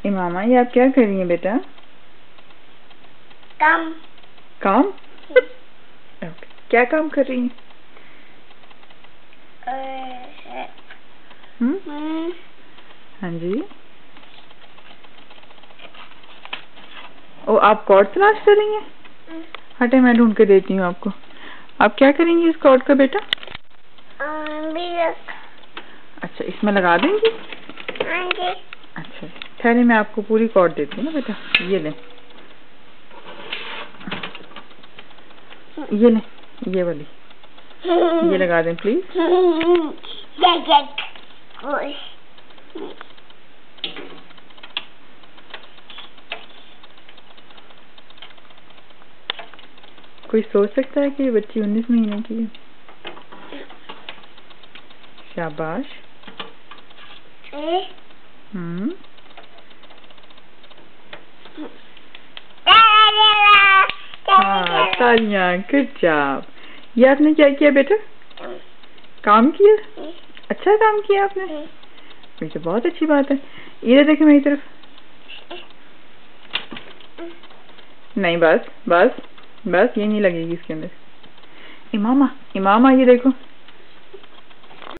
इमामा, ये आप क्या कर रही हैं बेटा? काम। काम? ओके, क्या काम कर रही हैं? हाँ जी। ओ, आप कॉर्ड तलाश कर रही हैं? हटे, मैं ढूंढ के देती हूँ आपको। आप क्या करेंगी इस कॉर्ड का बेटा? अच्छा, इसमें लगा देंगी? हाँ जी। अच्छा, ठहरे, मैं आपको पूरी कॉर्ड देती हूँ ना बेटा। ये लें, ये लें, ये वाली, ये लगा दें प्लीज। कोई सोच सकता है कि ये बच्ची 19 महीने की है? शाबाश। हाँ, तालियां, गुड जॉब। ये आपने क्या किया बेटा? काम किया? अच्छा काम किया आपने। मुझे बहुत अच्छी बात है। ये देखिए मेरी तरफ। नहीं, बस बस बस, ये नहीं लगेगी इसके अंदर। इमामा, इमामा, ये देखो।